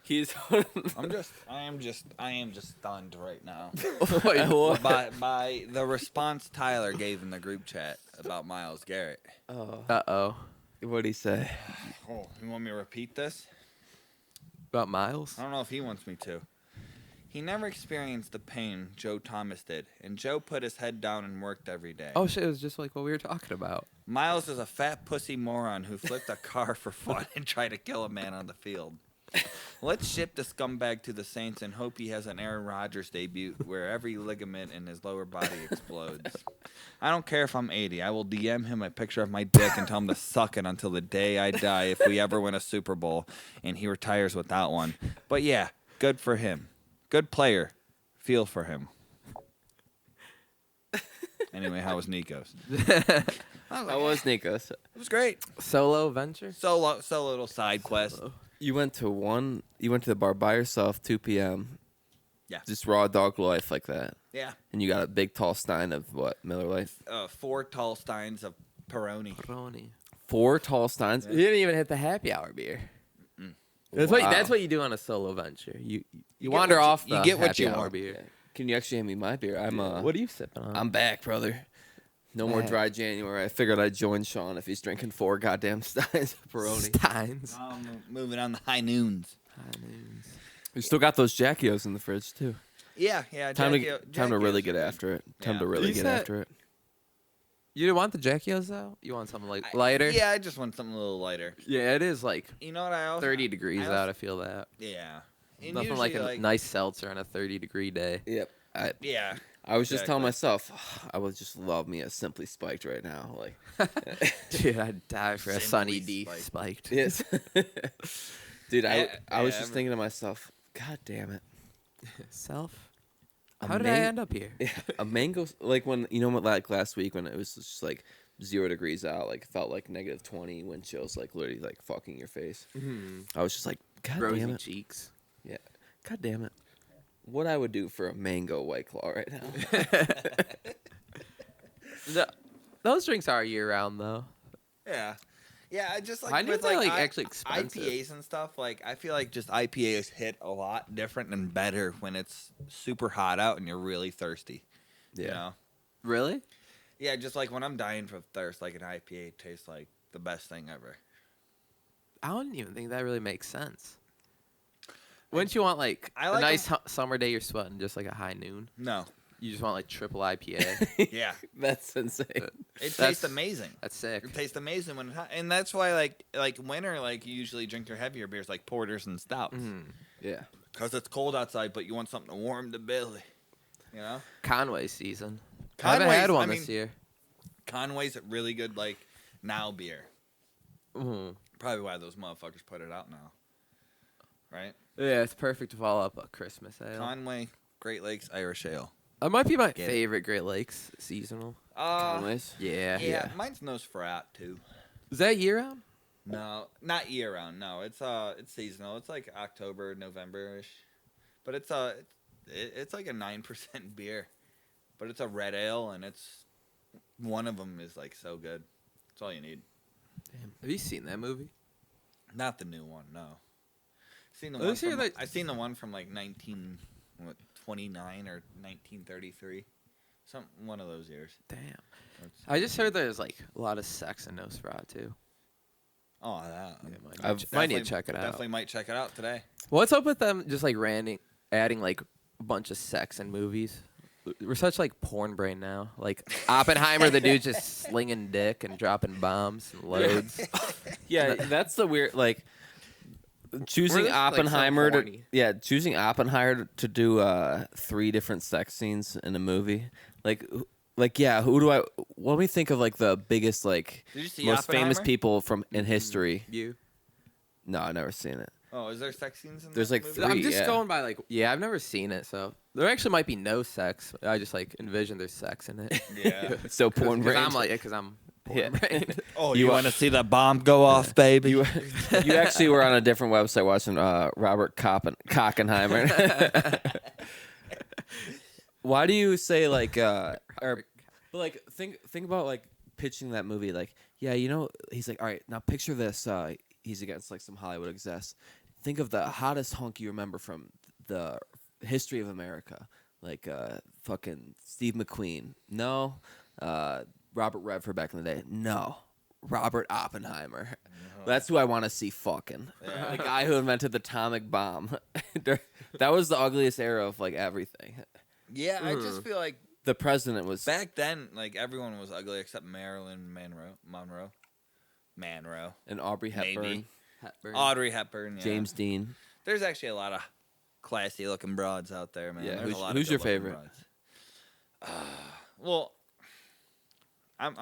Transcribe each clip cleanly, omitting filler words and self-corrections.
He's. I am just stunned right now Wait, what? by the response Tyler gave in the group chat about Myles Garrett. Uh-oh. What'd he say? Oh, you want me to repeat this? About Myles? I don't know if he wants me to. He never experienced the pain Joe Thomas did, and Joe put his head down and worked every day. Oh, shit, it was just like what we were talking about. Myles is a fat pussy moron who flipped a car for fun and tried to kill a man on the field. Let's ship the scumbag to the Saints and hope he has an Aaron Rodgers debut where every ligament in his lower body explodes. I don't care if I'm 80. I will DM him a picture of my dick and tell him to suck it until the day I die if we ever win a Super Bowl and he retires without one. But yeah, good for him. Good player. Feel for him. Anyway, how was Nico's? How was Nico's? It was great. Solo venture? Solo little side quest. You went to the bar by yourself, 2 p.m. Yeah. Just raw dog life like that. Yeah. And you got a big tall stein of what, Miller Lite? 4 tall steins of Peroni. 4 tall steins? Yeah. You didn't even hit the happy hour beer. That's what you do on a solo venture. You wander off the you get what happy you hour want. beer. Yeah. Can you actually hand me my beer? What are you sipping on? I'm back, brother. No more Back. dry January. I figured I'd join Sean if he's drinking 4 goddamn steins of Peroni. Steins. Moving on the high noons. We still got those Jackios in the fridge too. Yeah. Time Jackie- to really Jackie's get are after it. Time Yeah. to really You get said- after it. You didn't want the Jackios though? You want something like good. lighter? Yeah, I just want something a little lighter. Yeah, it is like You know what I also 30 degrees I also- out. I feel that. Yeah. And Nothing like usually, a nice seltzer on a 30-degree day. Yep. Yeah. I was just telling Exactly. myself, I would just love me a Simply Spiked right now. Like, Dude, I'd die for a Sunny Simply D spiked. spiked. yes. Dude, I was Yeah, just thinking to myself, God damn it. Self? A How did I end up here? Yeah, a mango, like when, you know what, like last week when it was just like 0 degrees out, like felt like negative 20 wind chills, like literally like fucking your face. I was just like, God Rosy damn it. cheeks. Yeah. God damn it. What I would do for a mango White Claw right now. Those drinks are year round though. Yeah. Yeah, I just like I knew with they're, like actually expensive. IPAs and stuff. Like I feel like just IPAs hit a lot different and better when it's super hot out and you're really thirsty. Yeah. You know? Really? Yeah, just like when I'm dying from thirst, like an IPA tastes like the best thing ever. I don't even think that really makes sense. Wouldn't you want like I a like nice summer day you're sweating just like a high noon? No. You just want like triple IPA. Yeah. That's insane. It That's- tastes amazing. That's sick. It tastes amazing when it's hot. And that's why like winter, like you usually drink your heavier beers like porters and stouts. Yeah. Because it's cold outside, but you want something to warm the belly. You know? Conway season. I Conway's, haven't had one I this mean, year. Conway's a really good like now beer. Probably why those motherfuckers put it out now. Right? Yeah, it's perfect to follow up a Christmas ale. Conway, Great Lakes Irish Ale. That might be my Get it. favorite Great Lakes seasonal. Conway's. Yeah. Yeah, mine's Nosferatu too. Is that year round? No, not year round. No, it's seasonal. It's like October, November-ish. But it's like a 9% beer. But it's a red ale and it's one of them is like so good. That's all you need. Damn. Have you seen that movie? Not the new one, no. Seen the Well, one this year from, they- I've seen the one from like 1929 or 1933. One of those years. Damn. That's- I just heard there's like a lot of sex in Nosferatu. Oh, that. Might need to check it out. Definitely might check it out today. What's up with them just like adding like a bunch of sex in movies? We're such like porn brain now. Like Oppenheimer, the dude just slinging dick and dropping bombs and loads. Yeah, that's the weird, like, choosing We're just, like, so Oppenheimer horny. choosing Oppenheimer to do 3 different sex scenes in a movie. Like, yeah, who do I? Let me think of like the biggest, like, Did you see most famous Oppenheimer? people from in history. You? No, I've never seen it. Oh, is there sex scenes in There's that like movie? 3. I'm just yeah. going by like I've never seen it, so there actually might be no sex. I just like envision there's sex in it. Yeah. So porn brain. Because I'm porn Yeah. brain. Oh, You you want to see the bomb go off, baby? You actually were on a different website watching Robert Cockenheimer. Why do you say like but like think about like pitching that movie, like, yeah, you know, he's like, all right, now picture this, he's against like some Hollywood execs. think of the hottest hunk you remember from the history of America. Like fucking Steve McQueen. No. Robert Redford back in the day. No. Robert Oppenheimer. That's who I want to see fucking. Yeah. The guy who invented the atomic bomb. That was the ugliest era of like everything. Yeah, I just feel like The president was back then, like everyone was ugly except Marilyn Monroe, and Aubrey Hepburn, Maybe. Hepburn. Audrey Hepburn, yeah. James Dean. There's actually a lot of classy looking broads out there, man. Yeah, There's a lot of who's your good-looking favorite? broads. Well, I'm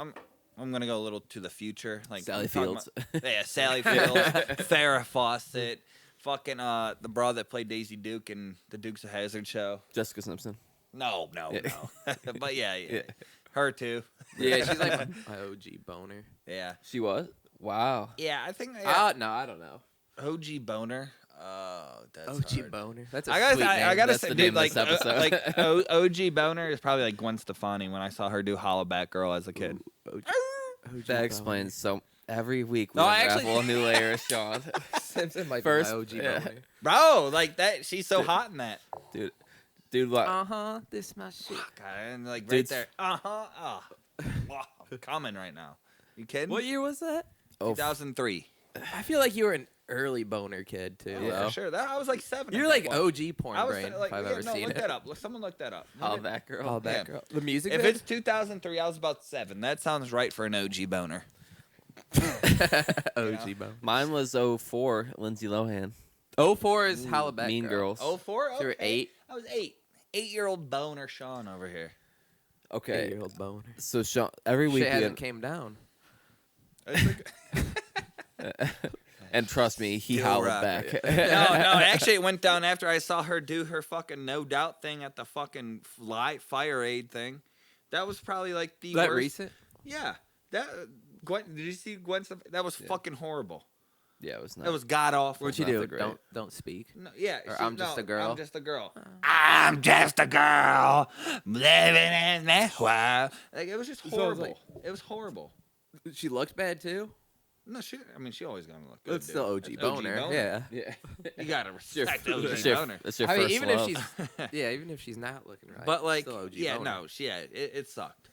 gonna go a little to the future, like Sally I'm talking Fields. about- yeah, Sally Fields, Farrah Fawcett, fucking the broad that played Daisy Duke in the Dukes of Hazzard show. Jessica Simpson. No, Yeah. but yeah, Yeah. her too. Yeah, she's like my OG boner. Yeah, She was. Wow. yeah. I think No, I don't know. OG boner. Oh, that's OG hard. boner. That's a I gotta, sweet I, name. I gotta That's say, the dude, name of like, this episode. OG boner is probably like Gwen Stefani when I saw her do Holla Back Girl as a kid. OG That boner. explains so. Every week we No, unravel a new layer of Sean. Simpson might First- be my OG yeah. boner. Bro, like that, she's so hot in that. Dude, like, This my shit. God, and like right Dude. there, wow, coming right now. You kidding? What year was that? oh, 2003. I feel like you were an early boner kid too. Yeah, though. for sure. I was like 7. You're at like that point. OG porn I was brain like, if I've yeah, ever no, seen look it. that up. Someone look that up. Holla Back Girl. Oh, that Yeah. girl. The music. If vid? it's 2003, I was about 7. That sounds right for an OG boner. OG boner. Mine was 04, Lindsay Lohan. 04 is Holla Back Mean Girl. Girls. 04? So you're Okay. 8. I was 8. 8-year-old boner Sean over here. Okay. 8-year-old boner. So Sean, every week Shit we hasn't came down. and trust me, he Still howled rocker. back. no, actually, it went down after I saw her do her fucking No Doubt thing at the fucking Fireaid thing. That was probably like the That worst. recent? Yeah. That Gwen. Did you see Gwen? That was fucking horrible. Yeah, it was not. That was god awful. What'd you not do? that great. Don't speak. No, yeah. Or I'm just a girl? I'm just a girl. I'm just a girl living in this world. Like it was just So it was horrible. like- It was horrible. She looked bad too. No, she always gonna look good. That's still OG That's boner. Yeah. yeah. You gotta respect OG That's your, boner. that's your I mean, first even love. if she's even if she's not looking right. But like, still OG yeah, boner. no, it sucked.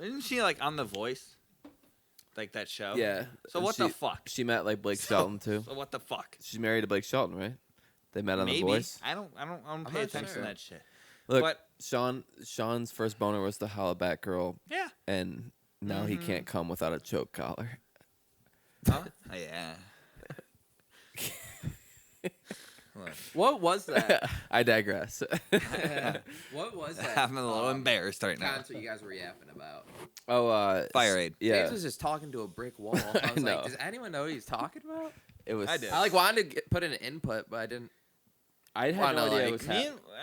Isn't she like on The Voice? Like that show? Yeah. So and what the fuck? She met like Blake Shelton too. So what the fuck? She's married to Blake Shelton, right? They met on Maybe. The Voice. I don't pay not attention sure. to that shit. Look, But Sean's first boner was the Holla Back Girl, yeah. and now he can't come without a choke collar. Huh? Oh, yeah. Look, What was that? I digress. What was that? I'm a little embarrassed right now. Concert you guys were yapping about. Fireaid. Yeah, James was just talking to a brick wall. I was know. like, does anyone know what he's talking about? it was. I did. I like wanted to put in an input, but I didn't. I had Wanna, no idea like, it was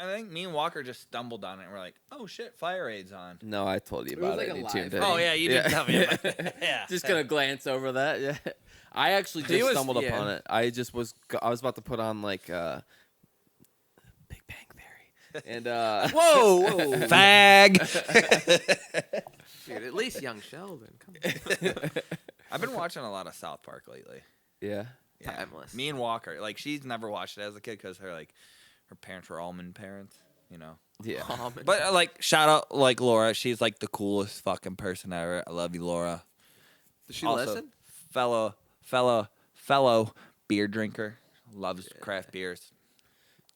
I think me and Walker just stumbled on it and we're like, oh shit, Fireaid's on. No, I told you It was about like it. a and you live tuned thing. in. Oh yeah, you didn't tell me about it. Yeah. Just gonna glance over that. Yeah, I actually He just was- stumbled yeah. upon it. I was about to put on like Big Bang Theory, and Whoa, Fag. dude! At least young Sheldon. Come on. I've been watching a lot of South Park lately. yeah, Yeah. Timeless. Me and Walker, like she's never watched it as a kid because her parents were almond parents, you know. yeah. But like shout out like Laura, she's like the coolest fucking person ever. I love you, Laura. Does she Also, listen? Fellow beer drinker, loves craft beers.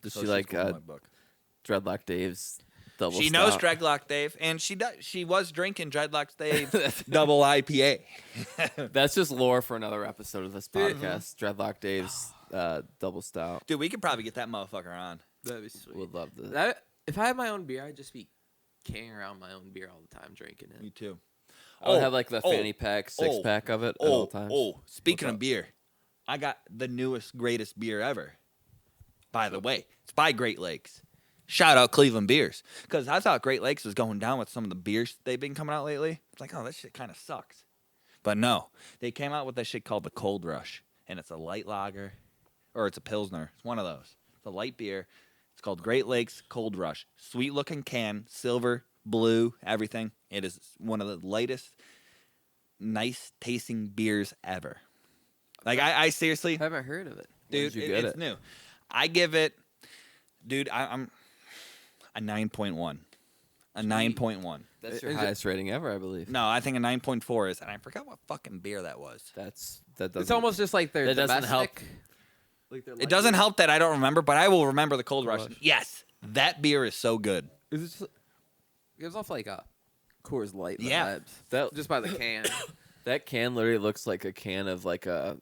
Does So she she's like cool in my book. Dreadlock Dave's double? She knows stout? Dreadlock Dave, and she was drinking Dreadlock Dave double IPA. That's just lore for another episode of this podcast. Dreadlock Dave's double stout. Dude, we could probably get that motherfucker on. That'd be sweet. Would love to. If I had my own beer, I'd just be carrying around my own beer all the time, drinking Me it. too. I would have like the fanny pack, six oh, pack of it at all times. Speaking What's of up? beer, I got the newest, greatest beer ever. By the way, it's by Great Lakes. Shout out Cleveland Beers. Because I thought Great Lakes was going down with some of the beers they've been coming out lately. It's like, oh, that shit kind of sucks. But no, they came out with that shit called the Cold Rush. And it's a light lager, or it's a Pilsner. It's one of those. It's a light beer. It's called Great Lakes Cold Rush. Sweet looking can, silver, blue, everything. It is one of the lightest, nice tasting beers ever. Like I seriously, I haven't heard of it. Dude, did you get it's it? new. I give it, dude. I'm a 9.1. A 9.1. That's your Is it- highest rating ever, I believe. No, I think a 9.4 is, and I forgot what fucking beer that was. That doesn't. It's almost just like their that doesn't help. domestic. Like It doesn't help that I don't remember, but I will remember the Cold Rush. Rush. Yes, that beer is so good. It gives off like a Coors Light Yeah. vibes. That Just by the can. that can literally looks like a can of like a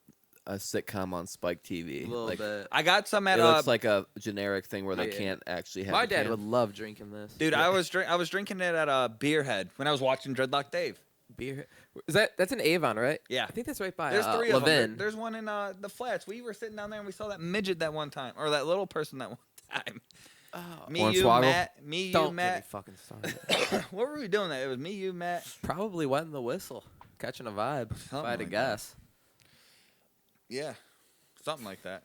sitcom on Spike TV. A little like, bit. I got some It at looks like a generic thing where they Yeah. can't actually have. My a dad can. would love drinking this. dude. I was drinking it at a Beerhead when I was watching Dreadlock Dave. Beer. That's in Avon, right? Yeah. I think that's right by There's three of them. Levin. There's one in the flats. We were sitting down there and we saw that midget that one time, or that little person that one time. Me, you, Hornswoggle? Matt. Me, you, Don't get me Matt. fucking started. What were we doing? That it was me, you, Matt. Probably wetting the whistle, catching a vibe. If I had to like that. guess. Yeah, something like that.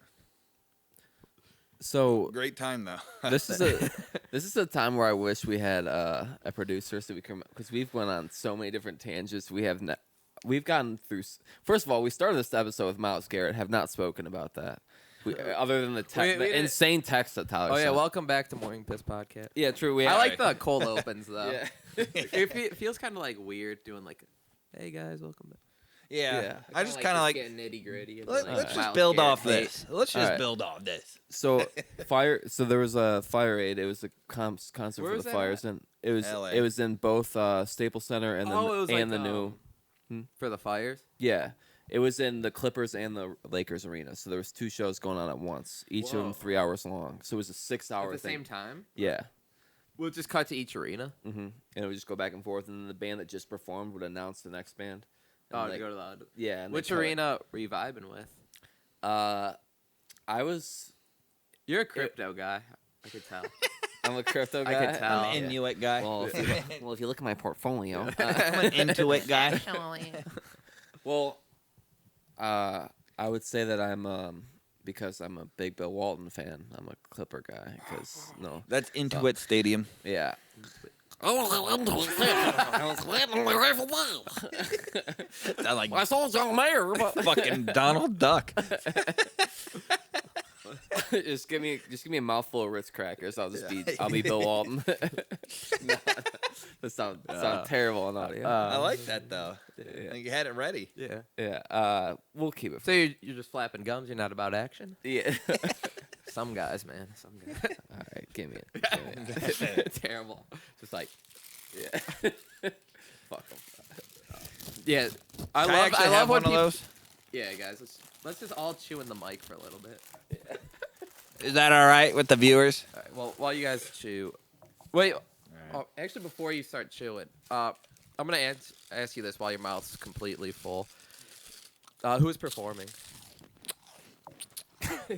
So Great time though. this is a time where I wish we had a producer so we can, because we've went on so many different tangents. We've gotten through. First of all, we started this episode with Myles Garrett. Have not spoken about that. Other than the We didn't- insane text that Tyler Oh yeah, sent. welcome back to Morning Piss Podcast. Yeah, true. I like the cold opens though. Yeah. It feels kind of like weird doing like, hey guys, welcome back. Yeah. I just kind of like. nitty gritty. Let's just build off this. Let's just Alright. build off this. So there was a Fireaid. It was a concert Where for was the that fires, at? and LA. it was in both Staples Center and Oh, it was like, the new. for the fires. Yeah, it was in the Clippers and the Lakers arena. So there was two shows going on at once, each of them Whoa. 3 hours long. So it was a 6 hour At the thing. same time. Yeah. We'll just cut to each arena. And it would just go back and forth, and then the band that just performed would announce the next band. And Oh, they- to go to the. yeah. And they Which cut it. arena were you vibing with? I was. You're a crypto guy. I could tell. I'm a crypto I guy. could tell. I'm an Inuit guy. Well, if you look at my portfolio, I'm an Intuit guy. well, I would say that I'm because I'm a big Bill Walton fan. I'm a Clipper guy because That's Intuit Stadium. yeah. I like I saw John Mayer. fucking Donald Duck. just give me a mouthful of Ritz crackers. I'll be Bill Walton. No, that sound terrible on audio. I like that though. Yeah. You had it ready. Yeah. Yeah. We'll keep it. So you're just flapping gums. You're not about action. Yeah. Some guys, man. Some guys. All right, give me it. Terrible. Just like. Yeah. Fuck 'em. Yeah. I Can love. actually I have love when one of people. those. Yeah, guys. Let's just all chew in the mic for a little bit. Is that all right with the viewers? All right. Well, while you guys chew, wait. Oh, actually, before you start chewing, I'm gonna ask you this while your mouth's completely full. Who's performing?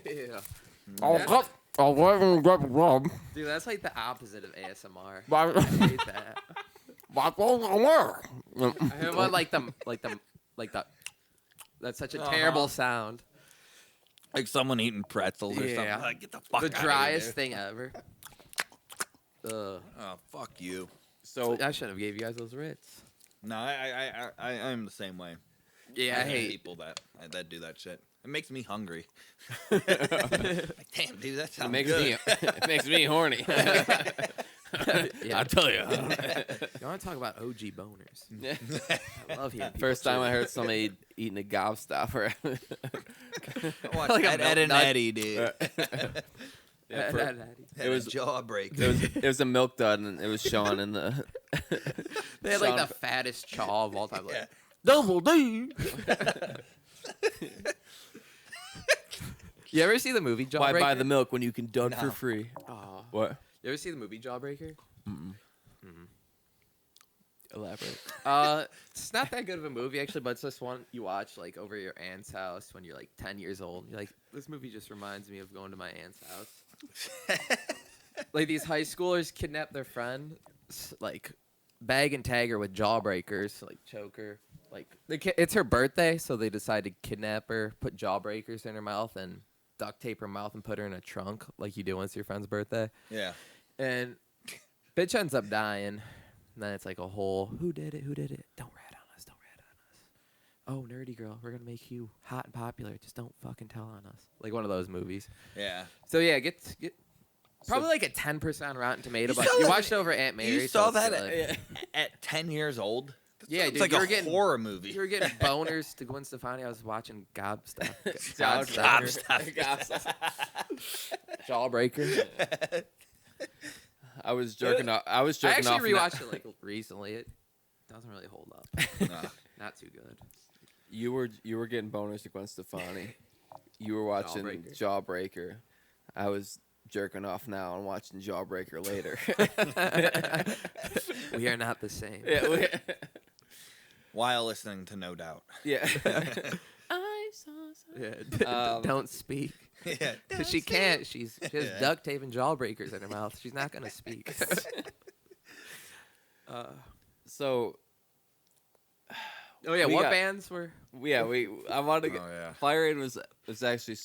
Yeah. Dude, that's like the opposite of ASMR. I hate that. I want like the. That's such a terrible sound. Like someone eating pretzels or Yeah. something. Like, get the fuck The out driest of thing ever. Ugh. here. Oh, fuck you. So I should have gave you guys those Ritz. No, I'm the same way. Yeah, I hate. people that do that shit. It makes me hungry. Like, damn, dude, that sounds good. it makes me horny. Yeah. I tell you. You want to talk about OG boners? I love hearing. First time I heard somebody eating a gobstopper. Watch Like a Ed, Ed and milk dud. Eddie, dude. Yeah, It was jawbreaker. it was a milk dud, and it was Sean in the. They had like Sean- the fattest chaw of all time. Like, Yeah. Double D. You ever see the movie Jawbreaker? Why buy the milk when you can dud for free? Aw. What? You ever see the movie Jawbreaker? Elaborate. It's not that good of a movie actually, but it's just one you watch like over your aunt's house when you're like 10 years old. You're like, this movie just reminds me of going to my aunt's house. Like these high schoolers kidnap their friend, like bag and tag her with jawbreakers, like choke her. Like it's her birthday, so they decide to kidnap her, put jawbreakers in her mouth, and duct tape her mouth and put her in a trunk, like you do when it's your friend's birthday. Yeah. And bitch ends up dying. And then it's like a whole, who did it? Who did it? Don't rat on us. Don't rat on us. oh, nerdy girl, we're gonna make you hot and popular. Just don't fucking tell on us. Like one of those movies. Yeah. So yeah, get probably like a 10% Rotten Tomato. But saw you that- watched over Aunt Mary. You so saw it's that good. at 10 years old? Yeah, It's dude, like you a were getting- horror movie. You were getting boners to Gwen Stefani. I was watching Gobstop. Jawbreaker. I was jerking off. I was I jerking off. actually rewatched it like recently. It doesn't really hold up. No. Not too good. You were getting boners to Gwen Stefani. You were watching Jawbreaker. I was jerking off now and watching Jawbreaker later. We are not the same. yeah, While listening to No Doubt. yeah. I saw. Yeah. Don't speak. Yeah. She can't. She has duct tape and jawbreakers in her mouth. She's not gonna speak. So. Oh yeah, We what got- bands were? Yeah, I wanted to. Oh, yeah. Fireaid was actually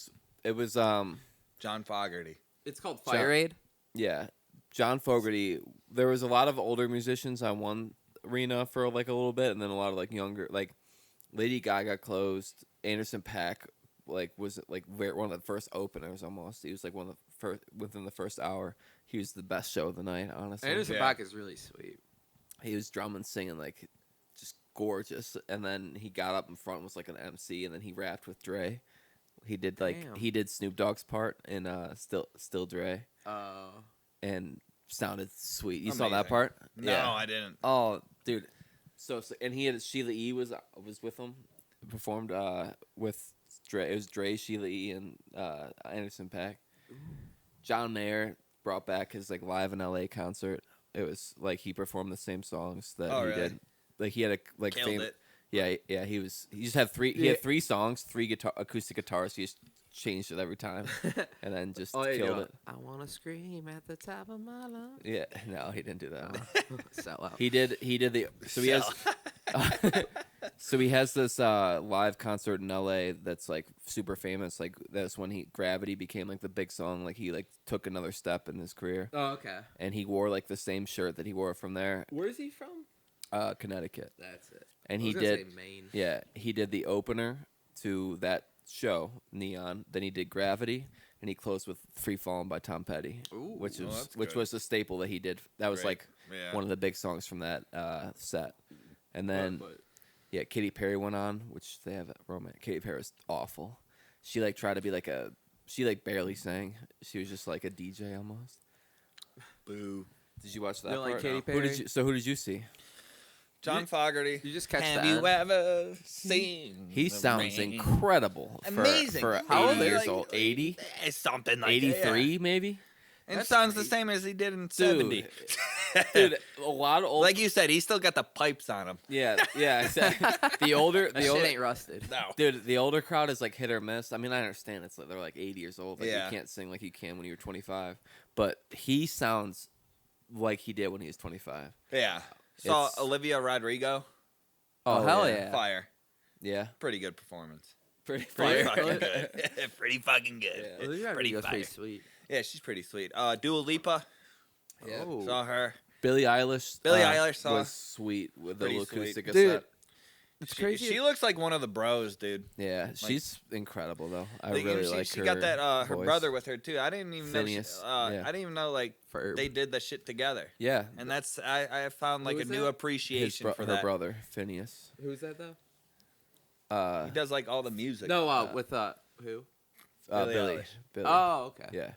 it was John Fogerty. It's called Fireaid. yeah, John Fogerty. There was a lot of older musicians on one arena for like a little bit, and then a lot of like younger, like Lady Gaga closed. Anderson .Paak was one of the first openers almost. He was like one of the first within the first hour. He was the best show of the night, honestly. Anderson Yeah. .Paak is really sweet. He was drumming, singing like just gorgeous, and then he got up in front and was like an MC, and then he rapped with Dre. He did Damn. he did Snoop Dogg's part in Still Dre, Oh. and sounded sweet. You saw that Amazing. part? No, I didn't. Oh, dude. So and he had Sheila E was with him, performed with Dre. It was Dre, Sheila E, and Anderson .Paak. John Mayer brought back his like live in LA concert. It was like he performed the same songs that Oh, he really? did. Like he had a like Killed it. Yeah. He just had three. He had 3 songs, 3 acoustic guitars. He just changed it every time, and then just killed it. I wanna scream at the top of my lungs. Yeah, no, he didn't do that. Sell out. He did the so he has so he has this live concert in LA that's like super famous. Like that's when Gravity became like the big song. Like he like took another step in his career, Oh, okay. and he wore like the same shirt that he wore from there, Where's he from? Connecticut. That's it. And I he was gonna did say Maine. yeah, he did the opener to that show, Neon. Then he did Gravity, and he closed with Free Fallin' by Tom Petty, Ooh, which that's was good. a staple that he did. That was Great. like Yeah. one of the big songs from that set. And then yeah, Katy Perry went on, which they have romance. Katy Perry was awful. She like tried to be like she like barely sang. She was just like a DJ almost. Boo. Did you watch that? You don't like part? Katy Who Perry? who did you see? John Fogerty. You just catch Have the you end? ever seen He the sounds rain? incredible. Amazing. For How 80 old are years like- old. 80? It's something like 83 maybe? And That's sounds the great. same as he did in 70. Dude, a lot of old Like you said, he still got the pipes on him. yeah, exactly. The older That shit ain't rusted. No. dude, the older crowd is like hit or miss. I mean, I understand it's like they're like 80 years old. Like Yeah. you can't sing like you can when you were 25. But he sounds like he did when he was 25. Yeah. Saw It's- Olivia Rodrigo. Oh, hell yeah. yeah. Fire. Yeah. Pretty good performance. Pretty Pretty fire. fucking good. Pretty fucking good. Yeah. Olivia Pretty Rodrigo's pretty fire. sweet. Yeah, she's pretty sweet. Dua Lipa. Yeah. Oh. Saw her. Billie Eilish. Billie Eilish saw- was sweet with the Pretty little acoustic sweet. cassette. It's She, crazy. she looks like one of the bros, dude. Yeah, she's incredible though. I Like, really she, like she her. got that her voice. brother with her too. I didn't even Phineas, know. yeah. I didn't even know like Ferb. they did the shit together. Yeah, And that's I have found like Who a is new that? appreciation for her that. brother Phineas. Who's that though? He does like all the music. No, with who? Billie Billy. Eilish. Billy. Oh, okay. Yeah.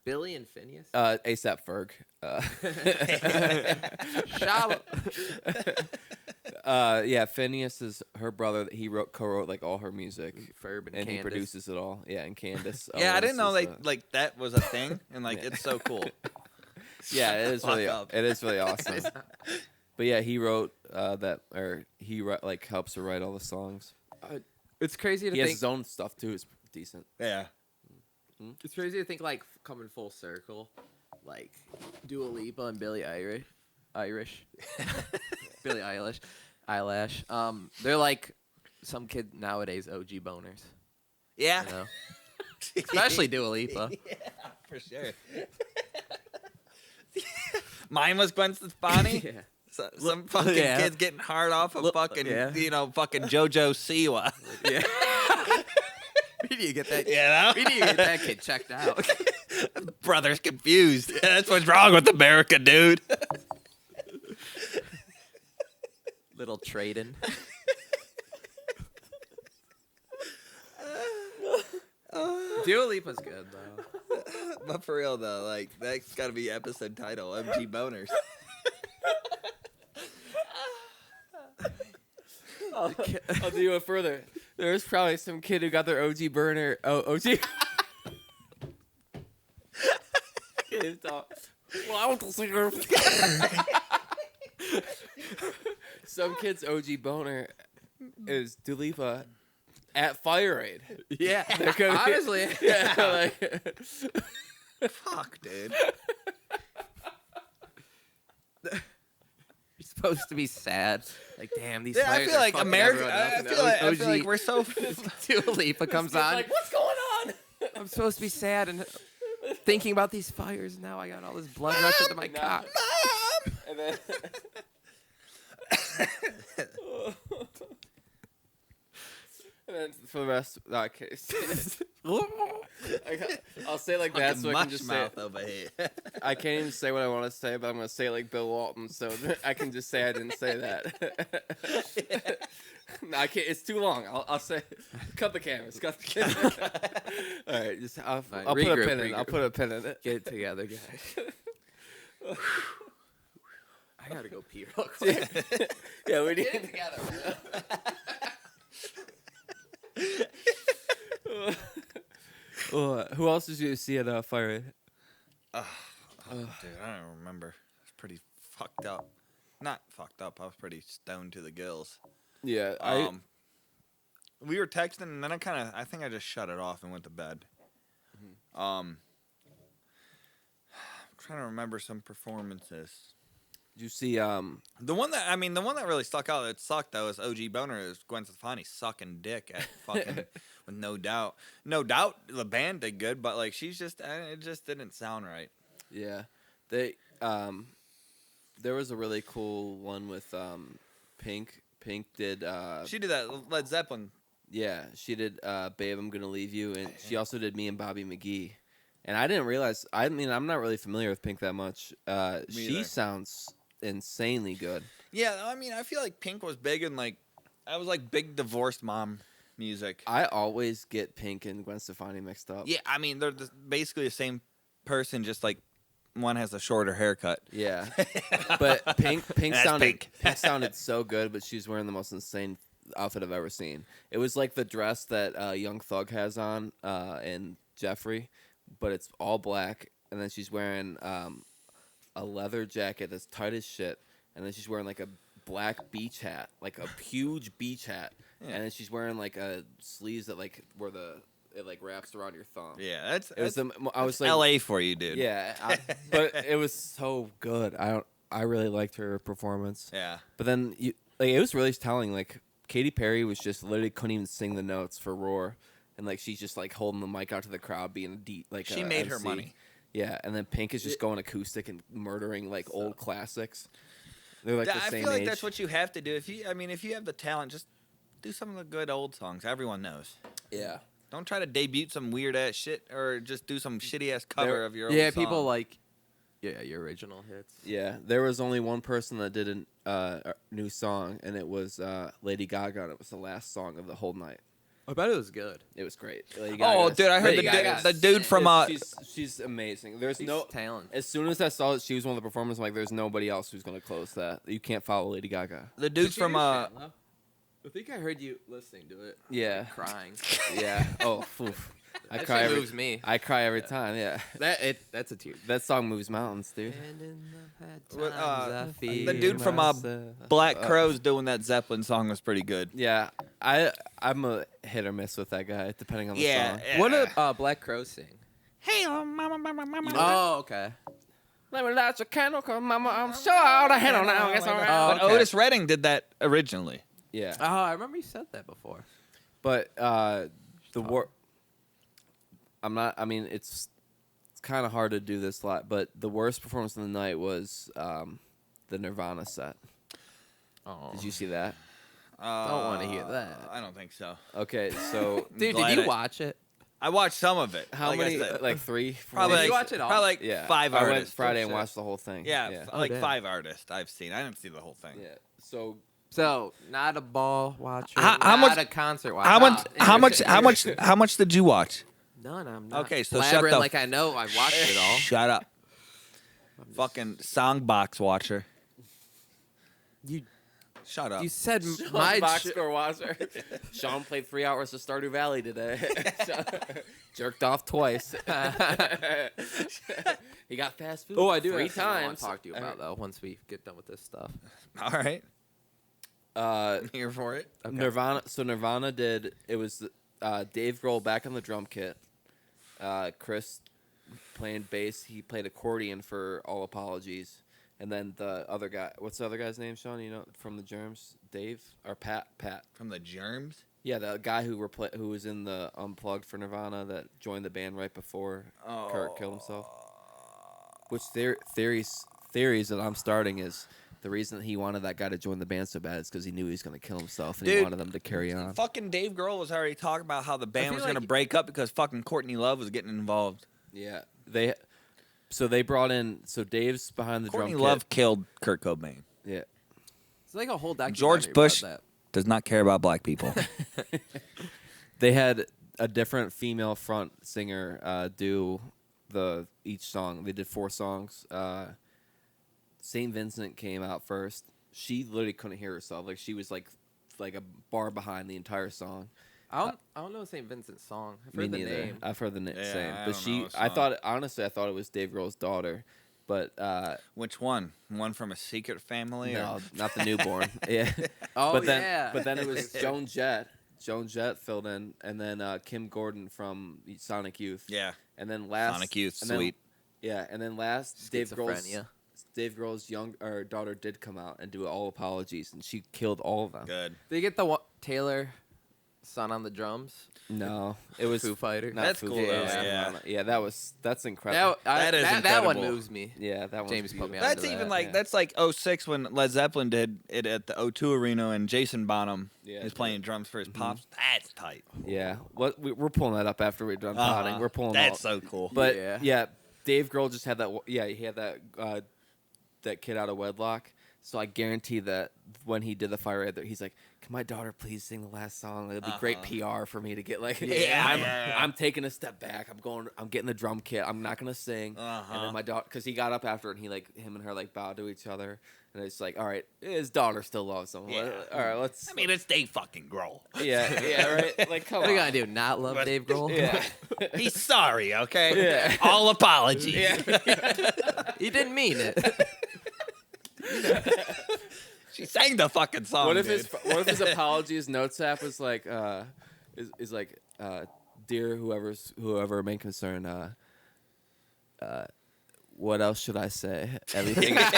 Billy and Phineas. ASAP Ferg. Shallow. Yeah, Phineas is her brother. He co-wrote like all her music, Ferb and and he Candace. produces it all. Yeah, and Candace. Yeah, I Owens didn't know is like that was a thing, and like Yeah. it's so cool. Yeah, it is Fuck really. up. It is really awesome. But yeah, he wrote that, or he like helps her write all the songs. It's crazy to He has think. his own stuff too. It's decent. Yeah. It's crazy to think like coming full circle, like Dua Lipa and Billie Irish, Billie Eilish. They're like some kid nowadays OG boners. Yeah. You know? Especially Dua Lipa. Yeah, for sure. Mine was Gwen Stefani. Yeah. Some fucking kids getting hard off of fucking fucking JoJo Siwa. Yeah. We need to get that. Yeah, We need to get that kid checked out. Brother's confused. That's what's wrong with America, dude. Little trading. Dua Lipa's good though. But for real though, like that's got to be episode title, MG Boners. I'll do it further. There's probably some kid who got their OG burner. OG. Well, I want to sing. Some kid's OG boner is Dua Lipa at Fireaid. Yeah, honestly. Yeah, Fuck, dude. You're supposed to be sad. Like, damn, these Yeah, I players feel are like fucking America. everyone up, I and feel like we're so. Dua Lipa comes on. like, what's going on? I'm supposed to be sad and thinking about these fires. Now I got all this blood rushing to my cock. And then and then for the rest, okay. I'll say it like that so I can just say it. over here. I can't even say what I want to say, but I'm going to say it like Bill Walton, so I can just say I didn't say that. No, I can't. It's too long. I'll say. Cut the cameras. Cut the cameras. All right, just I'll put a pin in it. I'll put a pin in it. Get it together, guys. I gotta go pee real quick. Yeah, we need Get it together. Who else did you see at Fireaid? Dude, I don't remember. It's pretty fucked up. Not fucked up. I was pretty stoned to the gills. Yeah, We were texting, and then I think I just shut it off and went to bed. I'm trying to remember some performances. Did you see The one that really stuck out that sucked though is OG Boner is Gwen Stefani sucking dick at fucking with No Doubt. No Doubt the band did good, but like she's just it just didn't sound right. Yeah, they there was a really cool one with Pink. Pink did She did that Led Zeppelin. yeah, she did Babe I'm Gonna Leave You, and she also did Me and Bobby McGee. And I didn't realize, I mean, I'm not really familiar with Pink that much. She either. sounds insanely good. Yeah, I mean, I feel like Pink was big in like I was like big divorced mom music. I always get Pink and Gwen Stefani mixed up. Yeah, I mean they're basically the same person, just like one has a shorter haircut. Yeah. But Pink That's sounded Pink. Pink sounded so good, but she's wearing the most insane outfit I've ever seen. It was like the dress that Young Thug has on in Jeffrey, but it's all black, and then she's wearing a leather jacket that's tight as shit, and then she's wearing like a black beach hat, like a huge beach hat, and then she's wearing like a sleeves that like where it like wraps around your thumb. Yeah, I was like LA for you, dude. Yeah, but it was so good. I really liked her performance. Yeah. But then it was really telling. Like Katy Perry was just literally couldn't even sing the notes for Roar, and like she's just like holding the mic out to the crowd, being a deep like She made her MC. money. Yeah, and then Pink is just going acoustic and murdering like old classics. They're like the I same feel like age. that's what you have to do. If you have the talent, just do some of the good old songs. Everyone knows. Yeah. Don't try to debut some weird ass shit or just do some shitty ass cover of your own Yeah, song. people like your original hits. Yeah, there was only one person that did a new song, and it was Lady Gaga, and it was the last song of the whole night. I bet it was good. It was great. Lady Oh, Gaga's- dude, I heard Lady Gaga's the dude from she's amazing. There's She's no talent. As soon as I saw that she was one of the performers, I'm like, there's nobody else who's gonna close that. You can't follow Lady Gaga. the dude from I think I heard you listening to it. Yeah, Crying. yeah. Oh, oof. I That cry shit every. moves me. I cry every time. Yeah, That's a tear. that song moves mountains, dude. And in the bad What, times, I the feel dude from myself. Black Crows doing that Zeppelin song was pretty good. Yeah, I'm a hit or miss with that guy, depending on the song. What did Black Crow sing? Hey, mama. Oh, okay. Let me light your candle, 'cause mama, I'm sure all the handle now. Guess all right. But okay. Otis Redding did that originally. Yeah, Oh, I remember you said that before. but the war. I'm not. I mean, it's kind of hard to do this lot, but the worst performance of the night was the Nirvana set. Oh, Did you see that? don't want to hear that. I don't think so. Okay, so Dude, glad did you I- watch it? I watched some of it. how like I many? said. Like 3, 4? Probably Did you like, watch it all? Probably like Yeah, 5 I went artists. Friday Oh, and shit. watched the whole thing. Yeah, yeah. Oh, like damn. 5 artists I've seen. I didn't see the whole thing. Yeah. So So, not a ball watcher. How not much- a concert watcher. How much did you watch? None. I'm not. Okay, so blabbering shut the like I know. I watched it all. Shut up. Fucking songbox watcher. You Shut up. you said Sean my box score watcher. Sean played 3 hours of Stardew Valley today. Jerked off twice. He got fast food. Oh, I do 3 have something I want times. to talk to you about though. Once we get done with this stuff. All right. Uh, I'm here for it. Okay. Nirvana. So Nirvana did. It was Dave Grohl back on the drum kit. Chris playing bass. He played accordion for All Apologies. And then the other guy. What's the other guy's name, Sean? You know, from the Germs, Dave or Pat? Pat. From the Germs? Yeah, the guy who was in the Unplugged for Nirvana that joined the band right before Kurt killed himself. Which theories that I'm starting is the reason he wanted that guy to join the band so bad is because he knew he was going to kill himself and he Dude, wanted them to carry on. Fucking Dave Grohl was already talking about how the band feel was going to like- break up because fucking Courtney Love was getting involved. Yeah, they brought in Dave's behind the Courtney drum Love kit. killed Kurt Cobain. Yeah, It's like a whole documentary George Bush about that. does not care about black people. they had a different female front singer do each song. They did 4 songs. St. Vincent came out first. She literally couldn't hear herself. Like she was like a bar behind the entire song. I don't know St. Vincent's song. I've Me heard the neither. name. I've heard the name. Yeah, Same. I But don't know a I song. thought honestly, I thought it was Dave Grohl's daughter, but Which one? One from a secret family? no, not the newborn. Yeah. Oh but then, yeah. But then it was Joan Jett. Joan Jett filled in, and then Kim Gordon from Sonic Youth. Yeah. And then last Sonic Youth, and then- sweet. Yeah, and then last Dave Schizophrenia. Grohl's daughter did come out and do All Apologies, and she killed all of them. Good. Did you get the Taylor son on the drums? No, it was Foo Fighter. not That's Foo cool, Fighters, though, yeah. yeah, that's incredible. That is that one incredible. moves me. Yeah, that one. James put me on. That's into even that, like yeah. that's like 06 when Led Zeppelin did it at the O2 Arena and Jason Bonham Yeah, is playing drums for his Mm-hmm. pops. That's tight. Yeah, we're pulling that up after we're done potting. We're pulling That's all, so cool. But Yeah. yeah. Dave Grohl just had that. Yeah, he had that kid out of wedlock. So I guarantee that when he did the Fireaid, he's like, "Can my daughter please sing the last song? It'd be great PR for me to get like, Yeah. I'm taking a step back. I'm getting the drum kit. I'm not gonna sing." And then my daughter, because he got up after it and him and her like bowed to each other, and it's like, all right, his daughter still loves him. Yeah. All right, let's. I mean, it's Dave fucking Grohl. yeah, right. Like, come What are you on. gonna do? Not love But- Dave Grohl? Yeah. He's sorry, okay? Yeah. All apologies. He didn't mean it. She sang the fucking song. What if dude. his apologies notes app was like is like dear whoever may concern what else should I say? Everything is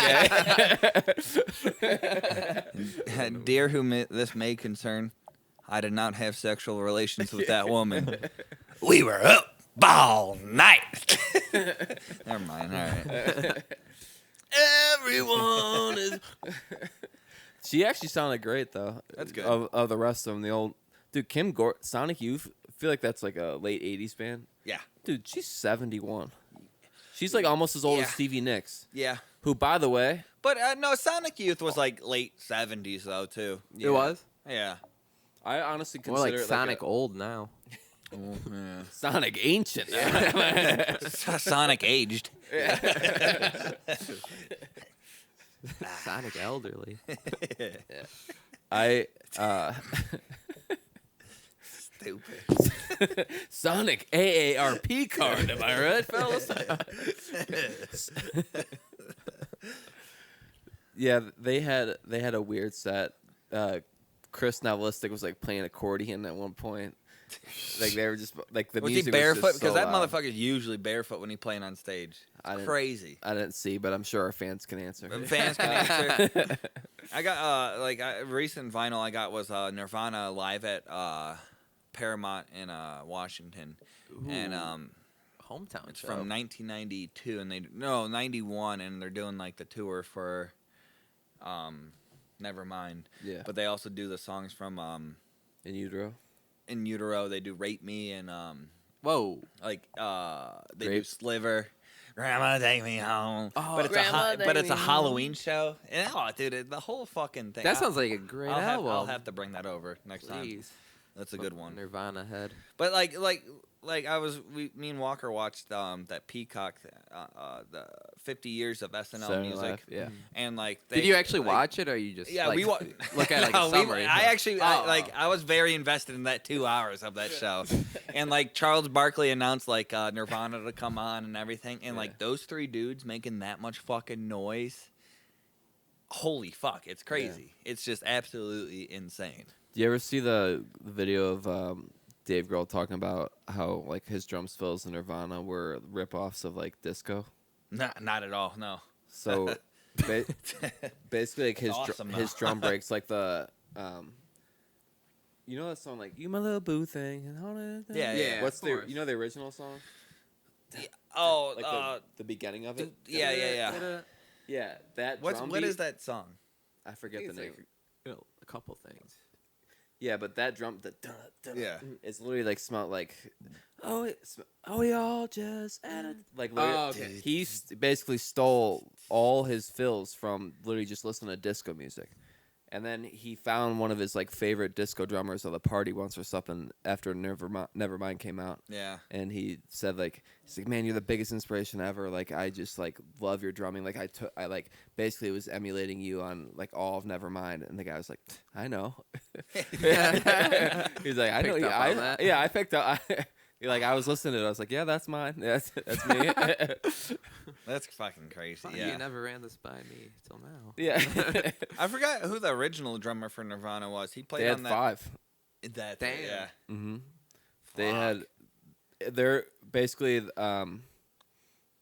gay. Dear this may concern, I did not have sexual relations with that woman. We were up all night. Never mind. All right. Everyone is. She actually sounded great though. That's good. Of the rest of them, the old dude Kim Gordon, Sonic Youth. I feel like that's like a late '80s band. Yeah. Dude, she's 71. She's like almost as old as Yeah. Stevie Nicks, Yeah. who, by the way, But no, Sonic Youth was like late 70s though too. It was Yeah. I honestly more consider like it Sonic a, old now. Sonic ancient. Sonic aged. Sonic elderly. I Stupid. Sonic AARP card. Am I right, fellas? Yeah, they had a weird set. Chris Novelistic was like playing accordion at one point. Like they were just like the Was he music barefoot? was just Because so that loud. motherfucker's usually barefoot when he's playing on stage. I It's didn't- crazy. I didn't see, but I'm sure our fans can answer. Fans can answer. I got a recent vinyl I got was Nirvana live at Paramount in Washington, and Hometown it's show. from 1992, and 91, and they're doing like the tour for Nevermind. Yeah. But they also do the songs from In Utero. In Utero. They do Rape Me and Whoa. like they do Grapes. Sliver. Grandma take me home. Oh, but it's Grandma but it's a take me Halloween show. And, dude, the whole fucking thing. That sounds like a great album. I'll have to bring that over next time. Please. That's a good one. Nirvana head. But me and Walker watched that Peacock, the 50 years of SNL Saturday music. Night Live, yeah. And like, Did you actually watch it, or you just Yeah, like, we look at like No, a summary? I actually Oh. I was very invested in that 2 hours of that show, and like Charles Barkley announced like Nirvana to come on and everything, and like those three dudes making that much fucking noise. Holy fuck, it's crazy. It's just absolutely insane. Do you ever see the video of Dave Grohl talking about how like his drum fills in Nirvana were ripoffs of like disco? Not at all. No. So basically, like his awesome, his though. drum breaks, like the you know that song like "You My Little Boo Thing." Yeah, yeah, What's of the course. the original song? Oh, Like the beginning of it. yeah. Yeah, that. What drum is beat- that song? I forget the It's name. like, a couple things. Yeah, but that drum, the Yeah. it's literally like smelled like, we all just like. Oh, Literally, okay. he basically stole all his fills from literally just listening to disco music, and then he found one of his like favorite disco drummers at a party once or something after Nevermind came out. Yeah. And he said like, he's like, man, you're the biggest inspiration ever. Like I just like love your drumming. Like I like basically was emulating you on like all of Nevermind. And the guy was like, I know. He's like, I know. Picked up on that. Yeah, I picked up. I was listening to it. I was like, yeah, that's mine. That's me. That's fucking crazy. Fuck, Yeah. You never ran this by me till now. Yeah. I forgot who the original drummer for Nirvana was. He played They on had that. 5. That Damn. yeah. Mm-hmm. They Fuck. had. They're basically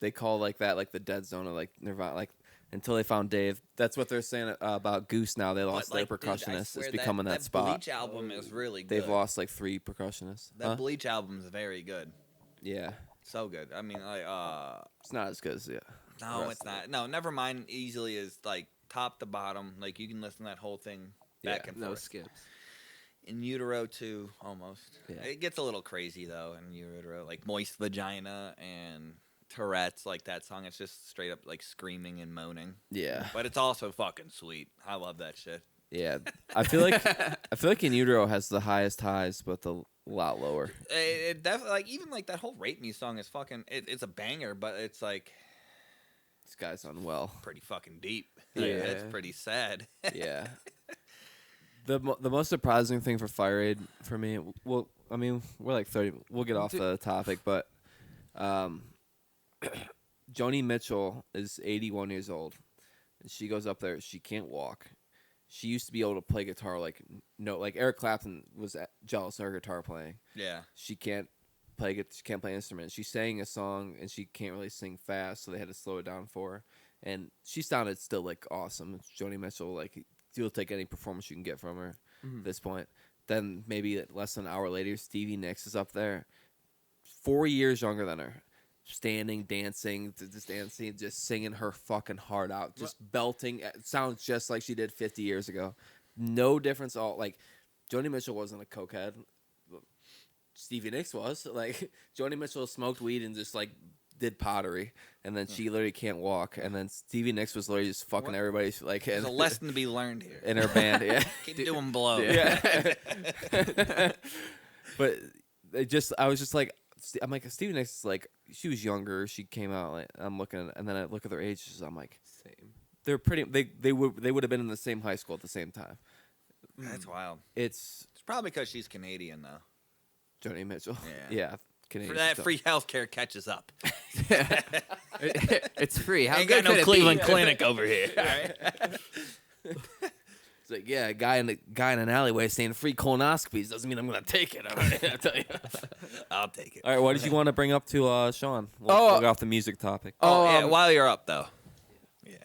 they call like that like the dead zone of like Nirvana like until they found Dave. That's what they're saying about Goose now. They lost their Dude, I percussionist. swear It's becoming that spot. Bleach album is really good. They've lost like 3 percussionists. That Huh? Bleach album is very good. Yeah, So good. I mean, like, it's not as good as no, rest it's of not. No, Nevermind easily is like top to bottom. Like you can listen to that whole thing back Yeah, and No forth. skips. In Utero too, almost. Yeah. It gets a little crazy though in Utero, like Moist Vagina and Tourette's, like that song. It's just straight up like screaming and moaning. Yeah, But it's also fucking sweet. I love that shit. yeah. I feel like In Utero has the highest highs, but the lot lower. It definitely like even like that whole Rape Me song is fucking. It's a banger, but it's like This guy's unwell. pretty fucking deep. Yeah. It's pretty sad. Yeah. The most surprising thing for Fireaid for me, well, I mean, we're like 30. We'll get off the topic, but Joni Mitchell is 81 years old, and she goes up there. She can't walk. She used to be able to play guitar like Eric Clapton was jealous of her guitar playing. Yeah. She can't play instruments. She sang a song and she can't really sing fast, so they had to slow it down for her. And she sounded still like awesome. Joni Mitchell, like you'll take any performance you can get from her at this point. Then maybe less than an hour later, Stevie Nicks is up there, 4 years younger than her, standing, dancing, just singing her fucking heart out, just belting. It sounds just like she did 50 years ago. No difference at all. Like Joni Mitchell wasn't a cokehead. Stevie Nicks was. Like Joni Mitchell smoked weed and just like did pottery, and then she literally can't walk. And then Stevie Nicks was literally just fucking everybody like There's a lesson to be learned here. in her band. Yeah, Keep doing blow. yeah. But I was just like, I'm like Stevie Nicks is like she was younger. She came out. Like, I'm looking, and then I look at their ages. I'm like, Same. they're pretty. They would have been in the same high school at the same time. That's wild. It's It's probably because she's Canadian though. Joni Mitchell. Yeah. Yeah. Canadian For that stuff. free healthcare catches up. It's free. How Ain't good got no could it Cleveland be? Clinic over here. All right? It's like, yeah, a guy in an alleyway saying free colonoscopies doesn't mean I'm gonna take it. All right, I'll tell you. I'll take it. All right, what did you want to bring up to Sean? Oh, We'll go off the music topic. Oh, Oh, yeah, while you're up though. Yeah.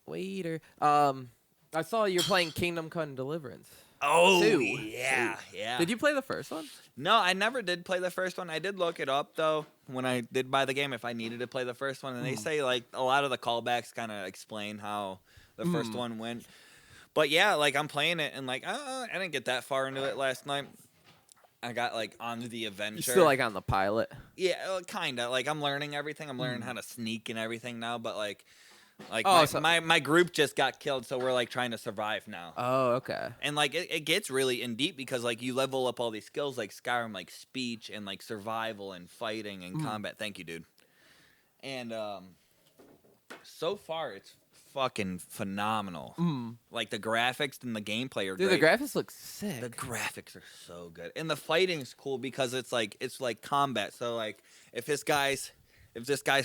Waiter. I saw you're playing Kingdom Come Deliverance. Oh, 2. yeah, yeah. Did you play the first one? No, I never did play the first one. I did look it up though when I did buy the game if I needed to play the first one, and they say like a lot of the callbacks kind of explain how The first one went. But yeah, like I'm playing it and like I didn't get that far into it last night. I got like onto the adventure. You still like on the pilot? Yeah, kind of. Like I'm learning everything. I'm learning how to sneak and everything now. But like my group just got killed, so we're like trying to survive now. Oh, okay. And like it gets really in deep because like you level up all these skills like Skyrim, like speech and like survival and fighting and combat. Thank you, dude. And so far it's fucking phenomenal. Like the graphics and the gameplay are Dude, great. the graphics look sick. The graphics are so good, and the fighting's cool because it's like combat. So like if this guy's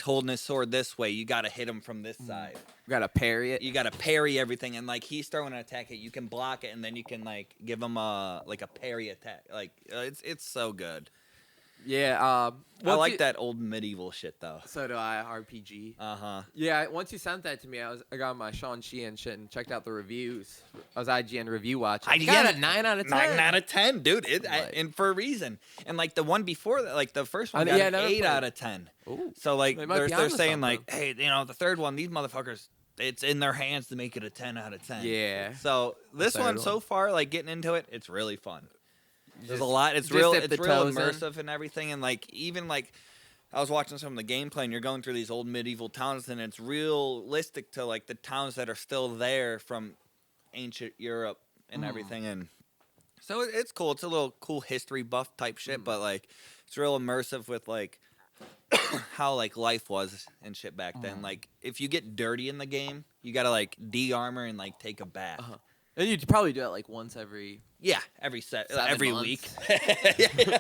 holding his sword this way, you gotta hit him from this side. You gotta parry it. You gotta parry everything, and like he's throwing an attack at you, can block it, and then you can like give him a parry attack. Like it's so good. Yeah. I like that old medieval shit though. So do I. RPG. Yeah. Once you sent that to me, I got my Sean Sheehan shit and checked out the reviews. I was IGN review watching. I got a 9 out of 10. 9 out of 10, dude. And for a reason. And like the one before that, like the first one got an 8 out of 10. Ooh. So like they're saying something. like, hey, the third one, these motherfuckers, it's in their hands to make it a 10 out of 10. Yeah. So this one so far, like getting into it, it's really fun. There's a lot. It's real immersive and everything. And like even like I was watching some of the gameplay, and you're going through these old medieval towns, and it's realistic to like the towns that are still there from ancient Europe and everything. And so it's cool. It's a little cool history buff type shit, but like it's real immersive with like how like life was and shit back then. Like if you get dirty in the game, you gotta like de-armor and like take a bath. And you'd probably do it like once every. Yeah, every week.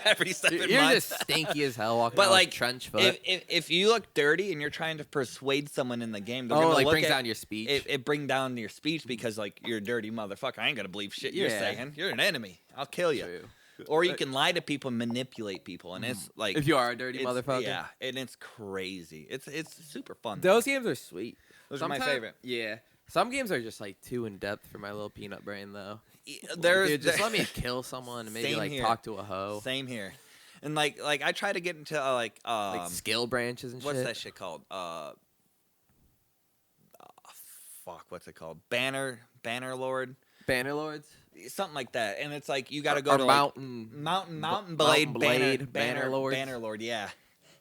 Every 7 You're months. just stinky as hell walking But around like with trench foot. if you look dirty and you're trying to persuade someone in the game, they're gonna like look brings at, down your speech. It bring down your speech because like you're a dirty motherfucker. I ain't gonna believe shit you're Yeah. saying. You're an enemy. I'll kill you. True. Or you can lie to people and manipulate people, and it's like If you are a dirty it's- motherfucker. Yeah, and it's crazy. It's super fun. Those games are sweet. Those are my Sometime- favorite. Yeah. Some games are just like too in depth for my little peanut brain though. There's Dude, just let me kill someone and maybe Same like here. talk to a hoe. Same here. And like I try to get into Like skill branches and what's shit. that shit called? Fuck, what's it called? Banner Lord, Bannerlords? something like that. And it's like you got to go Or to Mountain Mountain Blade, Bannerlords. Bannerlord, yeah.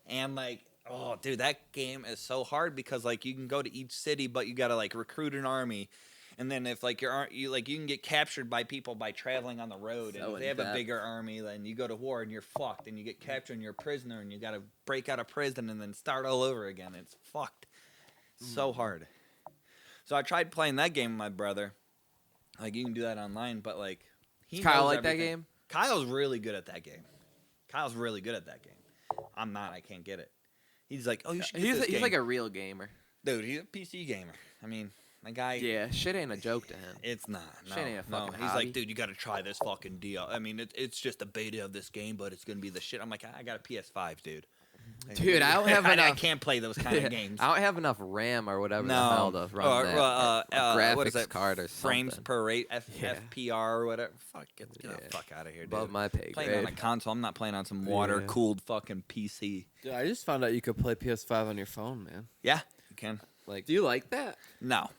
And like, oh, dude, that game is so hard because like you can go to each city, but you got to like recruit an army. And then if like you can get captured by people by traveling on the road, and So if they have a in-depth. bigger army, then you go to war and you're fucked, and you get captured and you're a prisoner, and you got to break out of prison and then start all over again. It's fucked. So hard. So I tried playing that game with my brother. Like you can do that online, but like he Kyle knows like that everything. game? Kyle's really good at that game. I'm not. I can't get it. He's like, oh, you should. Get this He's game. like a real gamer. Dude. He's a PC gamer. I mean, the guy. Yeah, shit ain't a joke to him. It's not. No, Shit ain't a no. fucking He's hobby. like, dude, you got to try this fucking deal. I mean, it's just a beta of this game, but it's gonna be the shit. I'm like, I got a PS5, dude. Dude, I don't have I enough. can't play those kind of games. I don't have enough RAM or whatever No. the hell to run that graphics what is that? card or Frames something. per rate, Yeah. FPR or whatever. Fuck, get the Yeah. fuck out of here, dude. Above my pay Playing on a grade. console. I'm not playing on some water cooled fucking PC. Dude, I just found out you could play PS5 on your phone, man. Yeah, you can. Like, Do you like that? No,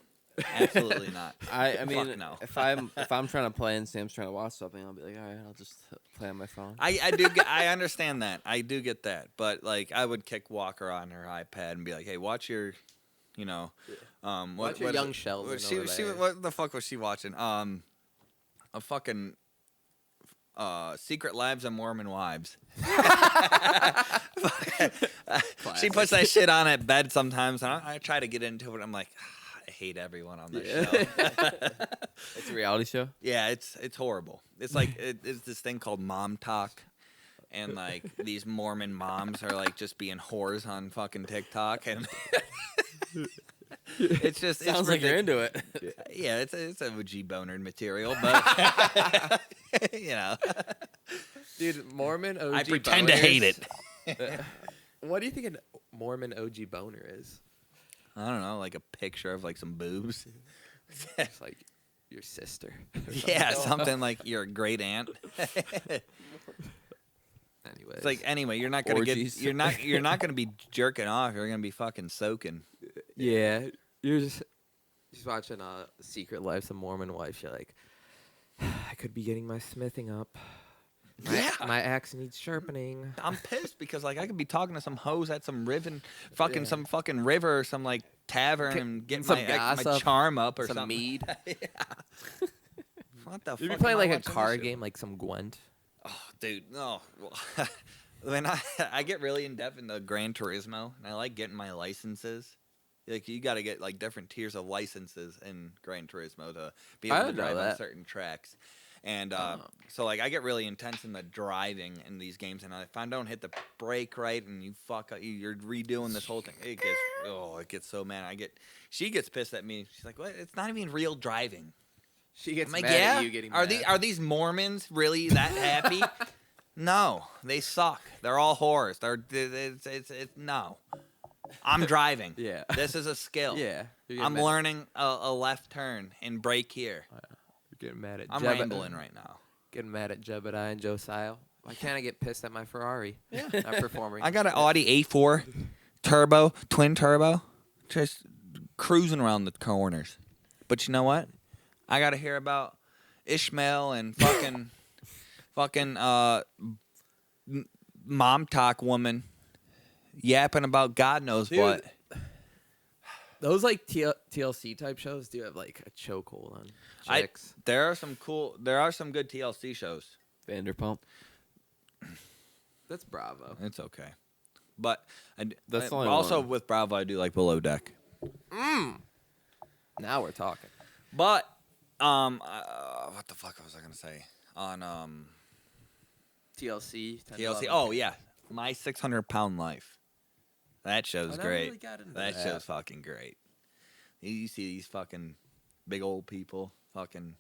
absolutely not. I mean, Fuck no. if I'm trying to play and Sam's trying to watch something, I'll be like, all right, I'll just play on my phone. I understand that. I do get that. But like I would kick Walker on her iPad and be like, "Hey, watch your, Watch your Young Sheldon over there. what the fuck was she watching? A fucking Secret Lives of Mormon Wives. She puts that shit on at bed sometimes, and I try to get into it. I'm like, I hate everyone on this show. It's a reality show. Yeah, it's horrible. It's like it's this thing called mom talk, and like these Mormon moms are like just being whores on fucking TikTok, and it's just Sounds like you're into it. Yeah, it's a OG boner material, but Dude, Mormon OG I pretend to hate boners. it. What do you think a Mormon OG boner is? I don't know, like a picture of like some boobs. It's like your sister. or Yeah, something like your great aunt. Anyways. It's like anyway, you're not gonna Orgies. you're not gonna be jerking off. You're gonna be fucking soaking. yeah, you're just She's watching Secret Lives of Mormon Wife. She's like, I could be getting my smithing up. My axe needs sharpening. I'm pissed because like I could be talking to some hoes at some some fucking river or some like tavern and getting some my gossip, charm up or some something. mead. Yeah. What the You'd fuck? be playing am I like a watching this card shit? game, like some Gwent. Oh, dude, no. When I get really in depth into Gran Turismo, and I like getting my licenses. Like you got to get like different tiers of licenses in Gran Turismo to be I able to didn't know drive on that. certain tracks. And so like I get really intense in the driving in these games, and if I don't hit the brake right, and you fuck up, you're redoing this whole thing. It gets so mad. She gets pissed at me. She's like, "What? It's not even real driving." She gets I'm like, mad yeah. at you getting Are mad. these Mormons really that happy? No, they suck. They're all whores. It's no. I'm driving. Yeah. This is a skill. Yeah. I'm learning a left turn and brake here. You're getting mad at I'm rambling right now. Getting mad at Jebediah and Josiah. Why can't I get pissed at my Ferrari? Yeah. Not performing. I got an Audi A4 turbo, twin turbo, just cruising around the corners. But you know what? I got to hear about Ishmael and fucking mom talk woman yapping about God knows Dude, what. Those like TLC type shows do have like a chokehold on chicks. There are some good TLC shows. Vanderpump. That's Bravo. It's okay. But That's the only also one. with Bravo, I do like Below Deck. Now we're talking. But what the fuck was I gonna say on TLC. 10 to TLC? 11. Oh yeah, My 600-Pound Life. That show's I never great. really got into That that. show's fucking great. You see these fucking big old people fucking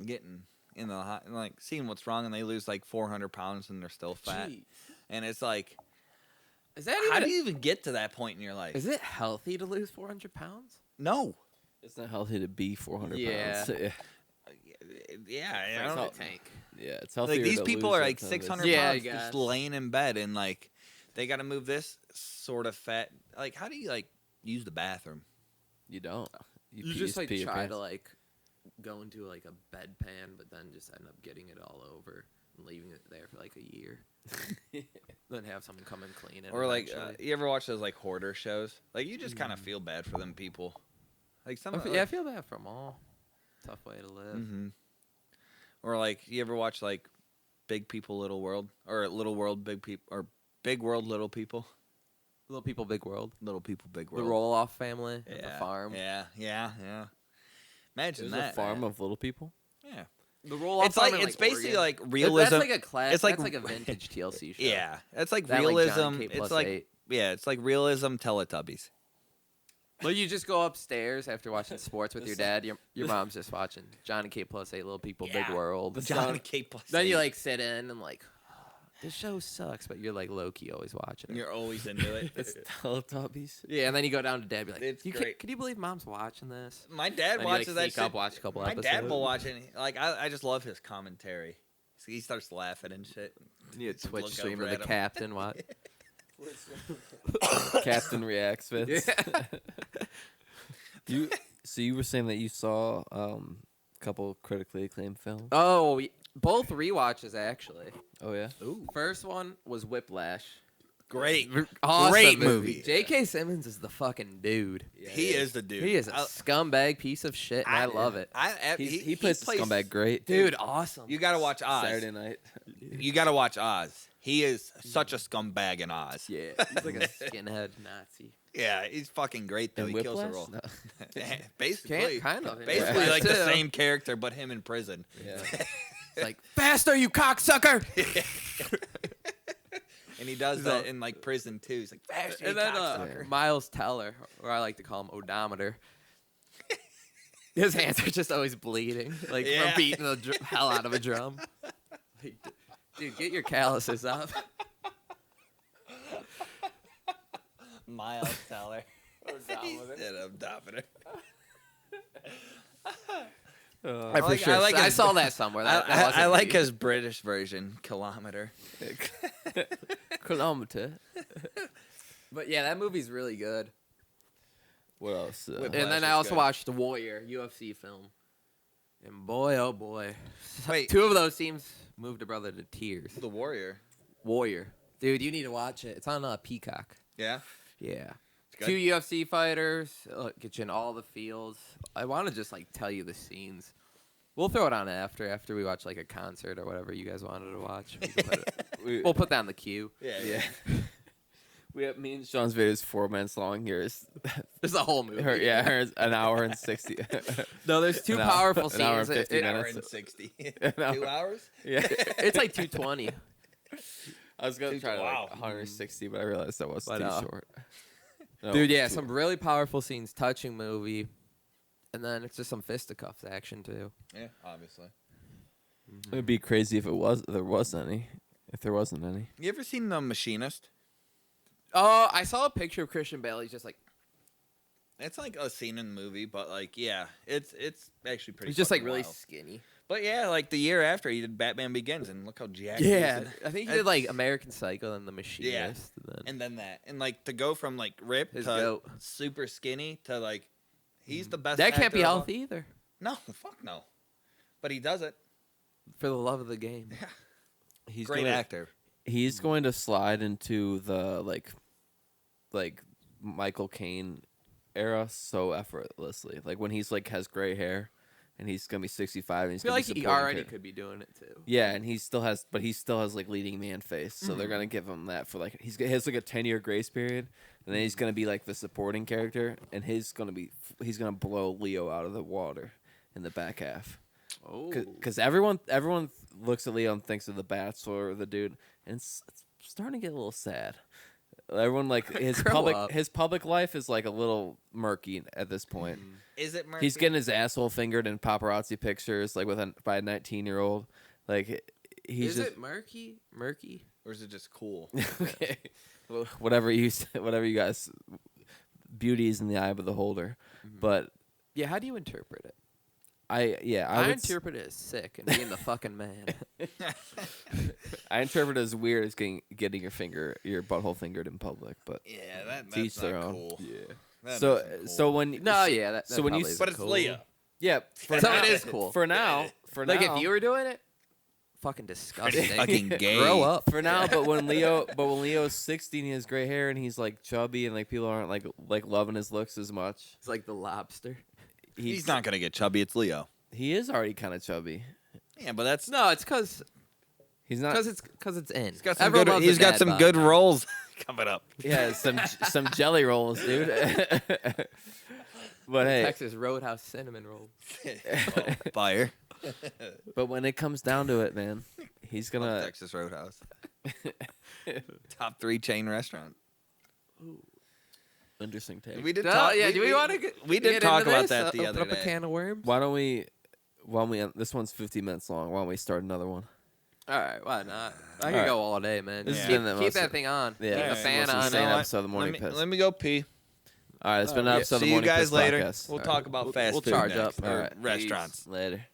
getting in the hot, like seeing what's wrong, and they lose like 400 pounds and they're still fat. Jeez. And it's like, Is that how even? do you even get to that point in your life? Is it healthy to lose 400 pounds? No. It's not healthy to be 400 Yeah. pounds. Yeah, I It's don't like know. a tank. Yeah, it's healthier Like these to people lose are than like to 600 Yeah, I pounds guess. just laying in bed, and like they got to move this sort of fat. Like, how do you like use the bathroom? You don't. You just like pee your try pants. to like go into like a bedpan, but then just end up getting it all over and leaving it there for like a year. Then have someone come and clean it. Or like, eventually. you ever watch those like hoarder shows? Like, you just kind of feel bad for them people. Like some, I feel bad for them all. Tough way to live. Mm-hmm. Or like, you ever watch like Big People, Little World, or Little World, Big People, or Big World, Little People, Little People, Big World. Little People, Big The World. Roll-Off family. Yeah. The farm. Yeah. Imagine There's that. a farm man. of little people. Yeah. The Roll-Off It's farm like in, it's basically Oregon. like That's realism. like a class. it's like- That's like a vintage TLC show. Yeah, it's like That, like, realism. Johnny K It's plus like 8. it's like realism Teletubbies. Well, you just go upstairs after watching sports with your dad. Your mom's just watching Johnny K plus 8, Little People, Big Yeah. World. The Johnny K plus. Then you 8. like sit in and like, this show sucks, but you're like low key always watching it. You're always into it. It's Teletubbies. Yeah, and then you go down to dad, and be like, It's great. Can you believe mom's watching this? My dad And you, watches like, that sneak shit. up, watch a couple My episodes. dad will watch it. Like I just love his commentary. So he starts laughing and shit. You Just Twitch look stream over of the at him. captain. What? Captain reacts, Vince. So you were saying that you saw a couple critically acclaimed films. Oh, both rewatches actually. Oh yeah. Ooh, First one was Whiplash. great, Awesome great movie. J.K. Simmons is the fucking dude. He is the dude. He is a scumbag piece of shit, and I love it. He plays the scumbag great. Dude, awesome. You gotta watch Oz. Saturday night. You gotta watch Oz. He is such a scumbag in Oz. Yeah, he's like a skinhead Nazi. Yeah, he's fucking great though. And He kills the Whiplash? role. No. Basically, Kind of. basically like the Yeah. same character, but him in prison. Yeah. It's like, faster, you cocksucker! And he does that in like prison too. He's like, "Faster, you And then cocksucker." Miles Teller, or I like to call him Odometer. His hands are just always bleeding, like Yeah. from beating the hell out of a drum. Like, dude, get your calluses up. Miles Teller. He said odometer. I like- I like I his- saw that somewhere. That I wasn't like me. his British version, kilometer. Kilometer. But yeah, that movie's really good. What else? Whiplash And then is I also good. watched The Warrior UFC film. And boy, oh boy, Wait. 2 of those scenes moved a brother to tears. The Warrior. Warrior, dude, you need to watch it. It's on Peacock. Yeah. Yeah. Good. 2 UFC fighters, get you in all the fields. I want to just like tell you the scenes. We'll throw it on after we watch like a concert or whatever you guys wanted to watch. We'll put that on the queue. Yeah. We have me and Sean's video is 4 minutes long. Here's There's a whole movie. hers an hour and 60. No, there's 2 An hour- powerful an hour and scenes. 50 Hour minutes. and 60. An hour. 2 hours? Yeah. It's like 220. I was gonna try to Wow. like 160, but I realized that was But, too short. No, Dude, yeah, too- some really powerful scenes, touching movie. And then it's just some fisticuffs action too. Yeah, obviously. It'd be crazy if there was any. If there wasn't any. You ever seen The Machinist? Oh, I saw a picture of Christian Bale. He's just like, It's like a scene in the movie, but like, yeah, it's actually pretty. he's just like fucking really wild. skinny. But yeah, like the year after he did Batman Begins, and look how jacked. he Yeah, is. I think he did like American Psycho and The Machinist. Yeah. And then, And then that, and like to go from like ripped His to goat. super skinny to like, he's the best. that can't actor be of all- healthy either. No, fuck no. But he does it. For the love of the game. He's Great gonna, actor. He's going to slide into the like Michael Caine era so effortlessly. Like when he's like has gray hair, and he's gonna be 65, and he's I feel gonna like be he supporting already character. could be doing it too. Yeah, and he still has like leading man face. So they're gonna give him that for like he has like a 10-year grace period, and then he's gonna be like the supporting character, and he's gonna blow Leo out of the water in the back half. Oh. Because everyone looks at Leo and thinks of the Bachelor or the dude, and it's starting to get a little sad. Everyone like his Grow public up. his public life is like a little murky at this point. Is it Murphy? He's getting his asshole fingered in paparazzi pictures, like by a 19-year-old. Like he's Is just it murky? Murky? or is it just cool? okay. Well, whatever you guys, beauty is in the eye of the beholder. But Yeah, how do you interpret it? I I would interpret it as sick and being the fucking man. I interpret it as weird as getting your butthole fingered in public. But Yeah, that's each not their own. cool. Yeah. That so isn't cool. so when No, yeah, that so when you probably but isn't it's cool. Leo. yeah for So now, it is cool. for now Like if you were doing it, fucking disgusting. Fucking gay. Grow up. for now, but when Leo's 60 and he has gray hair and he's like chubby and like people aren't like loving his looks as much. It's like the lobster. He's not gonna get chubby. It's Leo. He is already kind of chubby. Yeah, but that's No, it's because He's not. it's in. he's got some Everyone good. loves a He's got dad some bod. good roles coming up. Yeah, some jelly rolls, dude. But hey, Texas Roadhouse cinnamon roll. Fire. but when it comes down to it, man, he's gonna. Texas Roadhouse. Top 3 chain restaurant. Interesting take. We did No, talk. yeah, do we want to? We did talk about that the other Open up day. a can of worms. Why don't we? This one's 50 minutes long. Why don't we start another one? All right, why not? I All could right. go all day, man. This Just has keep, been the keep most- that thing on. Yeah, Keep the Alright. fan Most on. insane it. episode of the Morning Piss. Let me go pee. All right, it's been an episode of the See you Morning guys Piss later. podcast. We'll All talk about fast We'll food charge next, up. or All right. restaurants. Later.